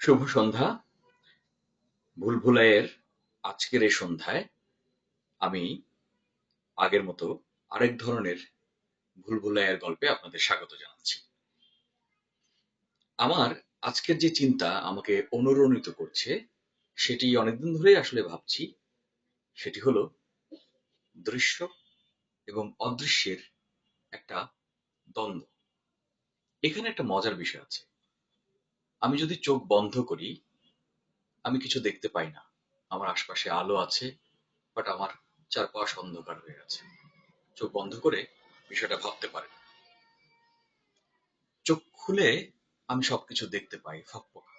শুভ সন্ধ্যা। ভুলভুলাইয়ের আজকের এই সন্ধ্যায় আমি আগের মতো আরেক ধরনের ভুলভুলাইয়ের গল্পে আপনাদের স্বাগত জানাচ্ছি। আমার আজকের যে চিন্তা আমাকে অনুরণিত করছে সেটি অনেকদিন ধরেই আসলে ভাবছি। সেটি হলো দৃশ্য এবং অদৃশ্যের একটা দ্বন্দ্ব। এখানে একটা মজার বিষয় আছে। আমি যদি চোখ বন্ধ করি আমি কিছু দেখতে পাই না। আমার আশপাশে আলো আছে, বাট আমার চারপাশ অন্ধকার হয়ে আছে। চোখ বন্ধ করে বিষয়টা ভাবতে পারেন। চোখ খুলে আমি সবকিছু দেখতে পাই ফকফকা।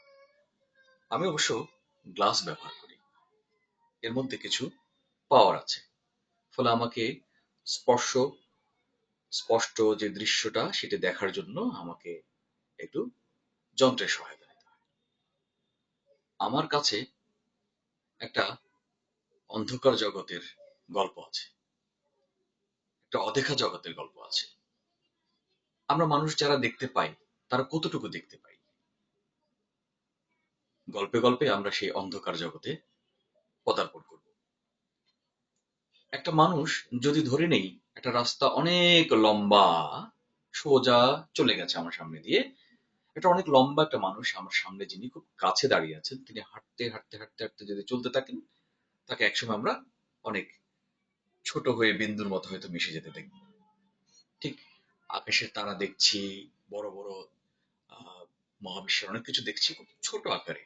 আমি অবশ্য গ্লাস ব্যবহার করি। এর মধ্যে কিছু পাওয়ার আছে। ফলে আমাকে স্পর্শ স্পষ্ট যে দৃশ্যটা সেটা দেখার জন্য আমাকে একটু যন্ত্রের সহায়তা নিতে হয়। আমার কাছে একটা অন্ধকার জগতের গল্প আছে, একটা অদেখা জগতের গল্প আছে। আমরা মানুষ যারা দেখতে পাই তারা কতটুকু দেখতে পাই? গল্পে গল্পে আমরা সেই অন্ধকার জগতে পদার্পণ করব। একটা মানুষ যদি ধরে নেই একটা রাস্তা অনেক লম্বা সোজা চলে গেছে আমার সামনে দিয়ে, এটা অনেক লম্বা একটা মানুষ আমার সামনে যিনি খুব কাছে দাঁড়িয়ে আছেন, তিনি হাঁটতে হাঁটতে হাঁটতে হাঁটতে যদি চলতে থাকেন তাকে একসময় আমরা অনেক ছোট হয়ে বিন্দুর মতো হয়তো মিশে যেতে দেখব। ঠিক আকাশের তারা দেখছি, বড় বড় আহ মহাবিশ্বের অনেক কিছু দেখছি খুব ছোট আকারে।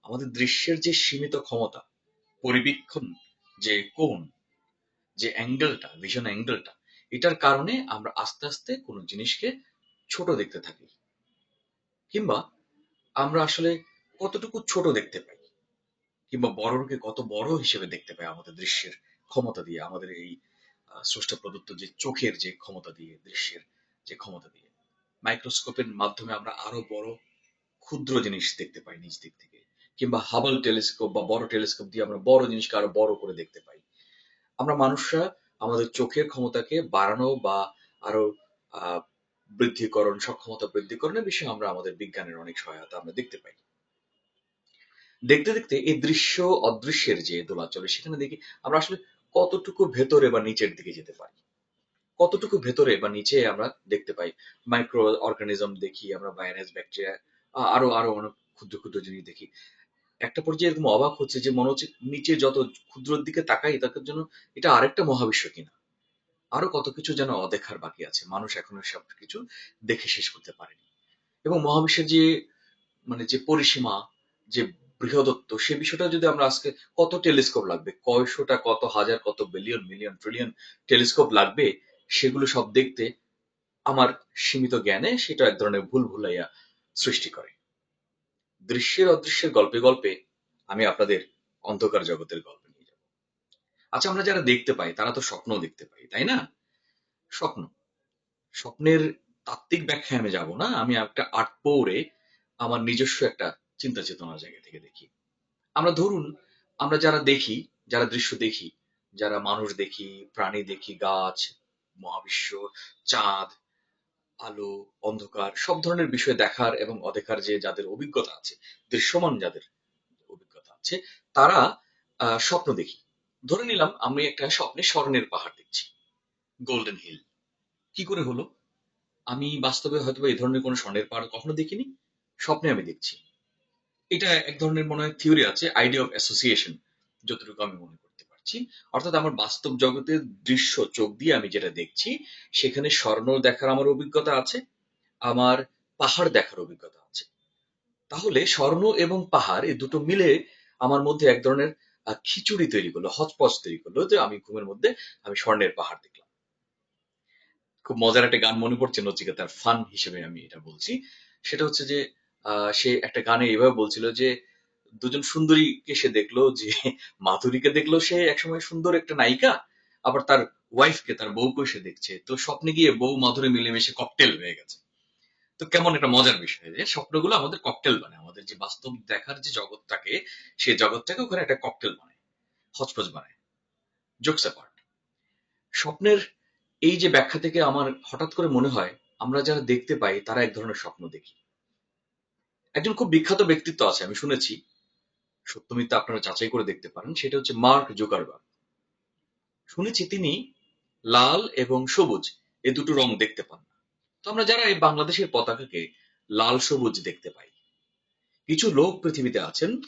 আমাদের দৃশ্যের যে সীমিত ক্ষমতা, পরিবীক্ষণ যে কোণ, যে অ্যাঙ্গেলটা, ভিশন অ্যাঙ্গেলটা, এটার কারণে আমরা আস্তে আস্তে কোনো জিনিসকে ছোট দেখতে থাকি। কিংবা আমরা আসলে কতটুকু ছোট দেখতে পাই, কিংবা বড়কে কত বড় হিসেবে দেখতে পাই আমাদের দৃশ্যের ক্ষমতা দিয়ে, আমাদের এই স্রষ্টা প্রদত্ত যে চোখের যে ক্ষমতা দিয়ে, দৃশ্যের যে ক্ষমতা দিয়ে মাইক্রোস্কোপের মাধ্যমে আমরা আরো বড় ক্ষুদ্র জিনিস দেখতে পাই নিজ দিক থেকে। কিংবা হাবল টেলিস্কোপ বা বড় টেলিস্কোপ দিয়ে আমরা বড় জিনিসকে আরো বড় করে দেখতে পাই। আমরা মানুষরা আমাদের চোখের ক্ষমতাকে বাড়ানো বা আরো আহ বৃদ্ধিকরণ, সক্ষমতা বৃদ্ধিকরণের বিষয়ে আমরা আমাদের বিজ্ঞানের অনেক সহায়তা আমরা দেখতে পাই। দেখতে দেখতে এই দৃশ্য অদৃশ্যের যে দোলাচলে সেখানে দেখি আমরা আসলে কতটুকু ভেতরে বা নিচের দিকে যেতে পারি, কতটুকু ভেতরে বা নিচে আমরা দেখতে পাই। মাইক্রো অর্গানিজম দেখি আমরা, ভাইরাস, ব্যাকটেরিয়া, আরো আরো অনেক ক্ষুদ্র ক্ষুদ্র জিনিস দেখি। একটা পর্যায়ে এরকম অবাক হচ্ছে যে মনে হচ্ছে নিচে যত ক্ষুদ্রর দিকে তাকাই তার জন্য এটা আরেকটা মহাবিশ্ব কিনা। আরো কত কিছু যেন অদেখার বাকি আছে, মানুষ এখনো সবকিছু দেখে শেষ করতে পারেনি। এবং মহাবিশ্বের যে যে পরিসীমা, যে বৃহদত্ব, সে বিষয়টা যদি আমরা আজকে, কত টেলিস্কোপ লাগবে, কয়শোটা, কত হাজার, কত বিলিয়ন, মিলিয়ন, ট্রিলিয়ন টেলিস্কোপ লাগবে সেগুলো সব দেখতে। আমার সীমিত জ্ঞানে সেটা এক ধরনের ভুল ভুলাইয়া সৃষ্টি করে। দৃশ্যের অদৃশ্যের গল্পে গল্পে আমি আপনাদের অন্ধকার জগতের গল্প নিয়ে যাব। আচ্ছা, আমরা যারা দেখতে পাই তারা তো স্বপ্ন দেখতে পাই, তাই না? স্বপ্ন, স্বপ্নের তাত্ত্বিক ব্যাখ্যায় আমি যাব না। আমি একটা আর্ট পড়ে আমার নিজস্ব একটা চিন্তা চেতনার জায়গা থেকে দেখি। আমরা ধরুন, আমরা যারা দেখি, যারা দৃশ্য দেখি, যারা মানুষ দেখি, প্রাণী দেখি, গাছ, মহাবিশ্ব, চাঁদ, আলো, অন্ধকার, সব ধরনের বিষয় দেখার এবং অদেখার যে যাদের অভিজ্ঞতা আছে, দৃশ্যমান যাদের অভিজ্ঞতা আছে, তারা স্বপ্ন দেখি। ধরে নিলাম আমি একটা স্বপ্নে স্বর্ণের পাহাড় দেখছি, গোল্ডেন হিল। কি করে হলো? আমি বাস্তবে হয়তোবা এই ধরনের কোনো স্বর্ণের পাহাড় কখনো দেখিনি, স্বপ্নে আমি দেখছি। এটা এক ধরনের মনে হয় থিওরি আছে, আইডিয়া অফ অ্যাসোসিয়েশন, যতটুকু আমি মনে করতে পারছি। অর্থাৎ আমার বাস্তব জগতের দৃশ্য চোখ দিয়ে আমি যেটা দেখছি, সেখানে স্বর্ণ দেখার আমার অভিজ্ঞতা আছে, আমার পাহাড় দেখার অভিজ্ঞতা আছে। তাহলে স্বর্ণ এবং পাহাড় এই দুটো মিলে আমার মধ্যে এক ধরনের খিচুড়ি তৈরি করলো, হচপচ তৈরি করলো, যে আমি ঘুমের মধ্যে আমি স্বর্ণের পাহাড় দেখলাম। খুব মজার একটা গান মনে পড়ছে নচিকেতার, ফান হিসেবে আমি এটা বলছি। সেটা হচ্ছে যে সে একটা গানে এইভাবে বলছিল যে দুজন সুন্দরীকে সে দেখলো, যে মাধুরীকে দেখলো সে একসময় সুন্দর একটা নায়িকা, আবার তার ওয়াইফকে, তার বউকে সে দেখছে, তো স্বপ্নে গিয়ে বউ মাধুরী মিলেমিশে ককটেল হয়ে গেছে। তো কেমন একটা মজার বিষয় যে স্বপ্নগুলো আমাদের ককটেল বানায়, আমাদের যে বাস্তব দেখার যে জগৎটাকে, সেই জগৎটাকে ওখানে একটা ককটেল বানায়, হচপচ বানায়। জোকস অ্যাপার্ট, স্বপ্নের এই যে ব্যাখ্যা থেকে আমার হঠাৎ করে মনে হয় আমরা যারা দেখতে পাই তারা এক ধরনের স্বপ্ন দেখি। একজন খুব বিখ্যাত ব্যক্তিত্ব আছে, আমি শুনেছি, সত্য মিথ্যা আপনারা যাচাই করে দেখতে পারেন, সেটা হচ্ছে মার্ক জুকারবার্গ। শুনেছি তিনি লাল এবং সবুজ এই দুটো রং দেখতে পান না। তো আমরা যারা এই বাংলাদেশের পতাকাকে লাল সবুজ দেখতে পাই, কিছু লোক পৃথিবীতে আছেন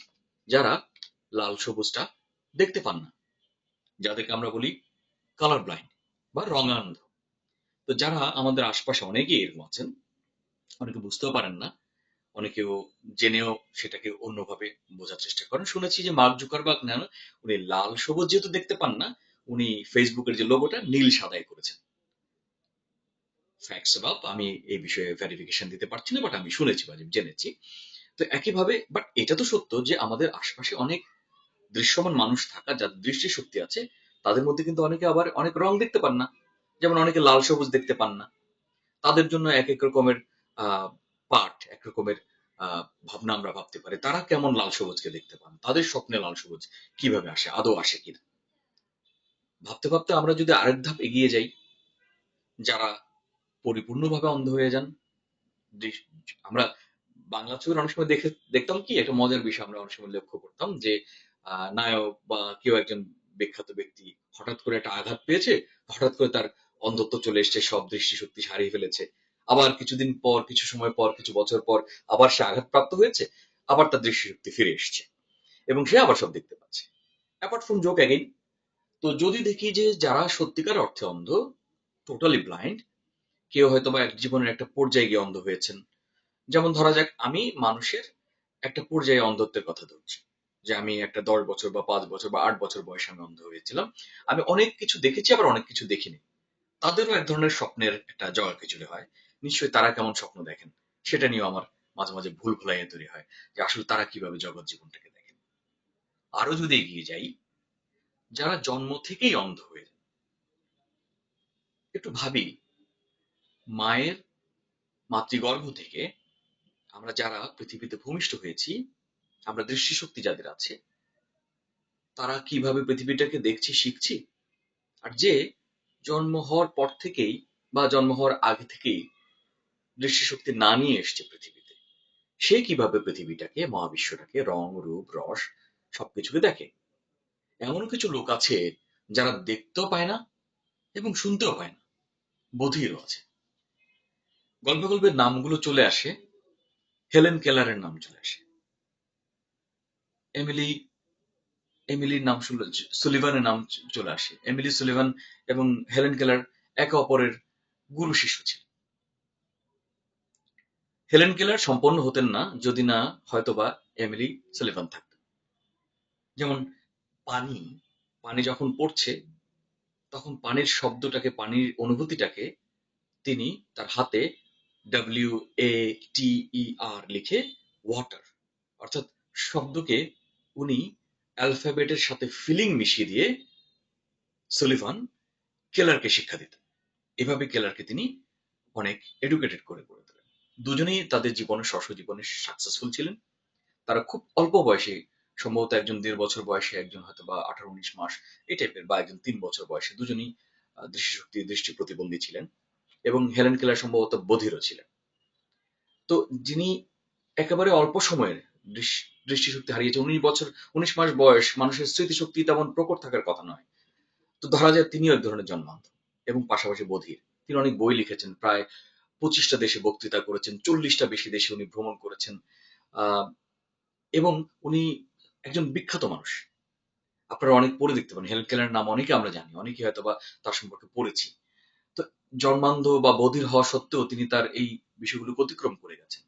যারা লাল সবুজটা দেখতে পান না, যাদেরকে আমরা বলি কালার ব্লাইন্ড বা রঙান্ধ। তো যারা আমাদের আশপাশে অনেকেই এরকম আছেন, অনেকে বুঝতেও পারেন না, অনেকেও জেনেও সেটাকে অন্যভাবে বোঝার চেষ্টা করেন। শুনেছি যে মার্ক জুকারবার্গ নেন, উনি লাল সবুজ যেহেতু দেখতে পান না, উনি ফেসবুকের যে লোগোটা নীল সাদাই করেছেন। ফ্যাক্টস অ্যাবাউট, আমি এই বিষয়ে ভেরিফিকেশন দিতে পারছি না, বাট আমি শুনেছি বা জেনেছি। তো একইভাবে বাট এটা তো সত্য যে আমাদের আশপাশে অনেক দৃশ্যমান মানুষ থাকা, যাদের দৃষ্টিশক্তি আছে, তাদের মধ্যে কিন্তু অনেকে আবার অনেক রং দেখতে পান না। যেমন অনেকে লাল সবুজ দেখতে পান না। তাদের জন্য এক এক রকমের আহ পাঠ, এক রকমের ভাবনা আমরা ভাবতে পারি, তারা কেমন লাল সবুজকে দেখতে পান, তাদের স্বপ্নে লাল সবুজ কিভাবে আসে, আদৌ আসে কিনা। ভাবতে ভাবতে আমরা যদি আরেক ধাপ এগিয়ে যাই, যারা পরিপূর্ণভাবে অন্ধ হয়ে যান। দৃশ- আমরা বাংলা ছবির অনেক সময় দেখতাম কি একটা মজার বিষয়, আমরা অনেক সময় লক্ষ্য করতাম যে নায়ক বা কেউ একজন বিখ্যাত ব্যক্তি হঠাৎ করে একটা আঘাত পেয়েছে, হঠাৎ করে তার অন্ধত্ব চলে এসেছে, সব দৃষ্টিশক্তি হারিয়ে ফেলেছে। আবার কিছুদিন পর, কিছু সময় পর, কিছু বছর পর আবার সে আঘাতপ্রাপ্ত হয়েছে, আবার তার দৃষ্টিশক্তি ফিরে এসেছে এবং সে আবার সব দেখতে পাচ্ছে। অ্যাপার্ট ফ্রম জোক অ্যাগেইন, তো যদি দেখি যে যারা সত্যিকার অর্থে অন্ধ, টোটালি ব্লাইন্ড, কেউ হয়তো বা এক জীবনের একটা পর্যায়ে গিয়ে অন্ধ হয়েছেন। যেমন ধরা যাক আমি মানুষের একটা পর্যায়ে অন্ধত্বের কথা ধরছি, যে আমি একটা 10 বছর বা 5 বছর বা 8 বছর বয়সে আমি অন্ধ হয়েছিলাম। আমি অনেক কিছু দেখেছি, আবার অনেক কিছু দেখিনি। তাদেরও এক ধরনের স্বপ্নের একটা জগাখিচুড়ি হয়। নিশ্চয়ই তারা কেমন স্বপ্ন দেখেন সেটা নিয়েও আমার মাঝে মাঝে ভুল ভুলাইয়া তৈরি হয়, যে আসলে তারা কিভাবে জগৎ জীবনটাকে দেখেন। আরো যদি এগিয়ে যাই, যারা জন্ম থেকেই অন্ধ হয়ে যায়, একটু ভাবি, মায়ের মাতৃগর্ভ থেকে আমরা যারা পৃথিবীতে ভূমিষ্ঠ হয়েছি, আমরা দৃষ্টিশক্তি যাদের আছে, তারা কিভাবে পৃথিবীটাকে দেখছি, শিখছি। আর যে জন্ম হওয়ার পর থেকেই বা জন্ম হওয়ার আগে থেকেই দৃষ্টিশক্তি না নিয়ে এসছে পৃথিবীতে, সে কিভাবে পৃথিবীটাকে, মহাবিশ্বটাকে, রং রূপ রস সবকিছুকে দেখে। এমনও কিছু লোক আছে যারা দেখতেও পায় না এবং শুনতেও পায় না, বধিরও আছে। গল্পে গল্পে নামগুলো চলে আসে, হেলেন কেলারের নাম চলে আসে, এমিলি এমিলির নাম সুলিভানের নাম চলে আসে। এমিলি সুলিভান এবং হেলেন কেলার একে অপরের গুরু শিষ্য ছিলেন। হেলেন কেলার সম্পন্ন হতেন না যদি না হয়তোবা এমিলি সুলিভান থাকতেন। যেমন পানি, পানি যখন পড়ছে, তখন পানির শব্দটাকে, পানির অনুভূতিটাকে তিনি তার হাতে WATER লিখে ওয়াটার, অর্থাৎ শব্দকে উনি অ্যালফাবেটের সাথে ফিলিং মিশিয়ে দিয়ে সুলিভান কেলারকে শিক্ষা দিতেন। এভাবে কেলারকে তিনি অনেক এডুকেটেড করে গড়ে তোলেন। দুজনেই তাদের জীবনে, শস্য জীবনে সাকসেসফুল ছিলেন। তারা খুব অল্প বয়সে, সম্ভবত একজন 1.5 বছর বয়সে, একজন হয়তো বা 18-19 মাস এই টাইপের, বা একজন 3 বছর বয়সে, দুজনেই দৃষ্টিশক্তি, দৃষ্টি প্রতিবন্ধী ছিলেন। এবং হেলেন কেলার সম্ভবত বধিরও ছিলেন। তো যিনি একেবারে অল্প সময়ের দৃষ্টিশক্তি হারিয়েছে, 19 বছর, 19 মাস বয়স, মানুষের স্মৃতিশক্তি তেমন প্রকট থাকার কথা নয়। তো ধরা যায় তিনিও এক ধরনের জন্মান্ধ এবং পাশাপাশি বধির। তিনি অনেক বই লিখেছেন, প্রায় 25টা দেশে বক্তৃতা করেছেন, 40টা বেশি দেশে উনি ভ্রমণ করেছেন। আহ, এবং উনি একজন বিখ্যাত মানুষ। আপনারা অনেক পড়ে দেখতে পারেন, হেলেন কেলারের নাম অনেকে আমরা জানি, অনেকে হয়তো বা তার সম্পর্কে পড়েছি। তো জন্মান্ধ বা বধির হওয়া সত্ত্বেও তিনি তার এই বিষয়গুলোকে অতিক্রম করে গেছেন।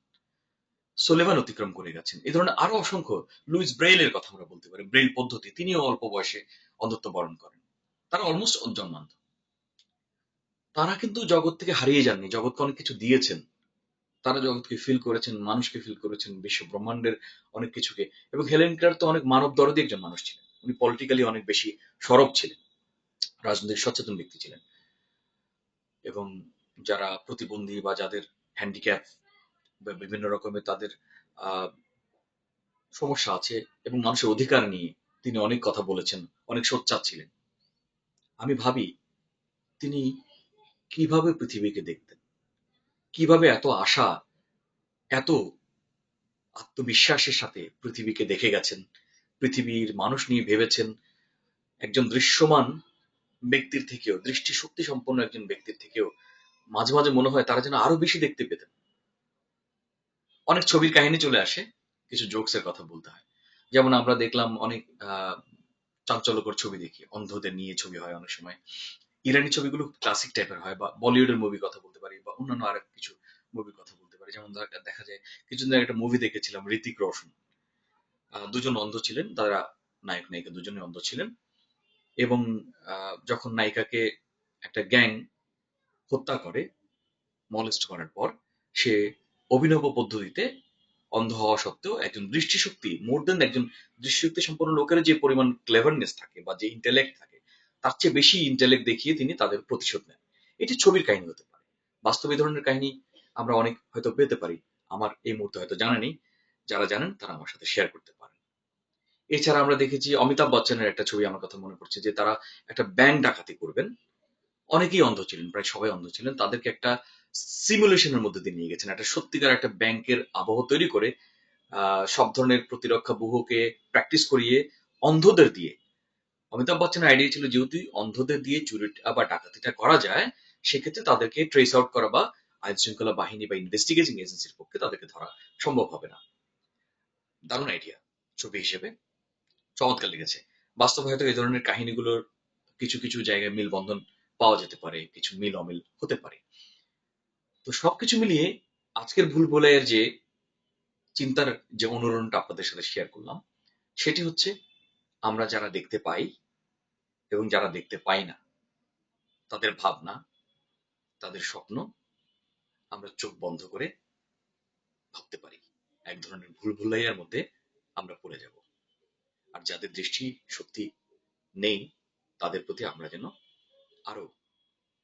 সোলেমান অতিক্রম করে গেছেন। এই ধরনের আরো অসংখ্য, লুইস ব্রেইলের কথা আমরা বলতে পারি, ব্রেইল পদ্ধতি, তিনিও অল্প বয়সে অন্ধত্ব বরণ করেন। তারা অলমোস্ট জন্মান্ধ। তারা কিন্তু জগৎ থেকে হারিয়ে যাননি, জগৎকে অনেক কিছু দিয়েছেন। তারা জগৎকে ফিল করেছেন, মানুষকে ফিল করেছেন, বিশ্ব ব্রহ্মাণ্ডের অনেক কিছুকে। এবং হেলেন কেলার তো অনেক মানব দরদী একজন মানুষ ছিলেন। উনি পলিটিক্যালি অনেক বেশি সরব ছিলেন, রাজনৈতিক সচেতন ব্যক্তি ছিলেন। এবং যারা প্রতিবন্ধী বা যাদের হ্যান্ডিক্যাপ বা বিভিন্ন রকমের তাদের আহ সমস্যা আছে এবং মানুষের অধিকার নিয়ে তিনি অনেক কথা বলেছেন, অনেক সোচ্চার ছিলেন। আমি ভাবি তিনি কিভাবে পৃথিবীকে দেখতেন, কিভাবে এত আশা, এত আত্মবিশ্বাসের সাথে পৃথিবীকে দেখে গেছেন, পৃথিবীর মানুষ নিয়ে ভেবেছেন, একজন দৃশ্যমান ব্যক্তির থেকেও, দৃষ্টিশক্তি সম্পন্ন একজন ব্যক্তির থেকেও মাঝে মাঝে মনে হয় তারা যেন আরো বেশি দেখতে পেতেন। অনেক ছবির কাহিনী চলে আসে, কিছু জোকসের কথা বলতে হয়। যেমন আমরা দেখলাম অনেক চাঞ্চল্যকর ছবি দেখি, অন্ধদের নিয়ে ছবি হয় অনেক সময়। ইরানি ছবিগুলো ক্লাসিক টাইপের হয়, বা বলিউডের মুভির কথা বলতে পারি, বা অন্যান্য আরো কিছু মুভির কথা বলতে পারি। যেমন দেখা যায় কিছুদিন আগে একটা মুভি দেখেছিলাম, ঋতিক রোশন, দুজন অন্ধ ছিলেন তারা, নায়ক নায়িকা দুজনে অন্ধ ছিলেন। এবং যখন নায়িকাকে একটা গ্যাং হত্যা করে, মলেস্ট করার পর, সে অভিনব পদ্ধতিতে অন্ধ হওয়া সত্ত্বেও একজন দৃষ্টিশক্তি, মোর দেন একজন দৃষ্টিশক্তি সম্পন্ন লোকের যে পরিমাণ ক্লেভারনেস থাকে বা যে ইন্টেলেক্ট থাকে, তার চেয়ে বেশি ইন্টেলেক্ট দেখিয়ে তিনি তাদের প্রতিশোধ নেন। এটি ছবির কাহিনী হতে পারে, বাস্তব এই ধরনের কাহিনী আমরা অনেক হয়তো পেতে পারি। আমার এই মুহূর্তে হয়তো জানা নেই, যারা জানেন তারা আমার সাথে শেয়ার করতে পারেন। এছাড়া আমরা দেখেছি অমিতাভ বচ্চনের একটা ছবি আমার কথা মনে পড়ছে, যে তারা একটা ব্যাংক ডাকাতি করবেন, অনেকেই অন্ধ ছিলেন, প্রায় সবাই অন্ধ ছিলেন, তাদেরকে একটা সিমুলেশনের মধ্যে দিয়ে নিয়ে গেছেন, একটা সত্যিকার একটা ব্যাংকের আবহ তৈরি করে সব ধরনের প্রতিরক্ষা ব্যুহকে প্র্যাকটিস করিয়ে অন্ধদের দিয়ে। অমিতাভ বচ্চনের আইডিয়া ছিল যেহেতু অন্ধদের দিয়ে চুরিটা বা ডাকাতিটা করা যায়, সেক্ষেত্রে তাদেরকে ট্রেস আউট করা বা আইন শৃঙ্খলা বাহিনী বা ইনভেস্টিগেটিং এজেন্সির পক্ষে তাদেরকে ধরা সম্ভব হবে না। দারুণ আইডিয়া, ছবি হিসেবে চমৎকার লেগেছে। বাস্তবে হয়তো এই ধরনের কাহিনীগুলোর কিছু কিছু জায়গায় মিলবন্ধন পাওয়া যেতে পারে, কিছু মিল অমিল হতে পারে। তো সবকিছু মিলিয়ে আজকের ভুল ভুলাইয়ের যে চিন্তার যে অনুরণনটা আপনাদের সাথে শেয়ার করলাম, সেটি হচ্ছে আমরা যারা দেখতে পাই এবং যারা দেখতে পাই না, তাদের ভাবনা, তাদের স্বপ্ন আমরা চোখ বন্ধ করে ভাবতে পারি, এক ধরনের ভুল ভুলাইয়ার মধ্যে আমরা পড়ে যাব। আর যাদের দৃষ্টি শক্তি নেই, তাদের প্রতি আমরা যেন আরো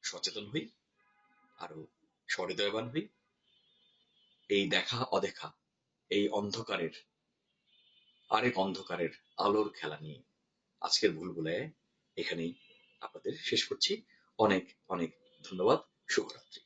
সচেতন হই, আরো সহৃদয়বান হই। এই দেখা অদেখা, এই অন্ধকারের, আরেক অন্ধকারের আলোর খেলা নিয়ে আজকের ভুলভুলাইয়া এখানেই আপনাদের শেষ করছি। অনেক অনেক ধন্যবাদ। শুভরাত্রি।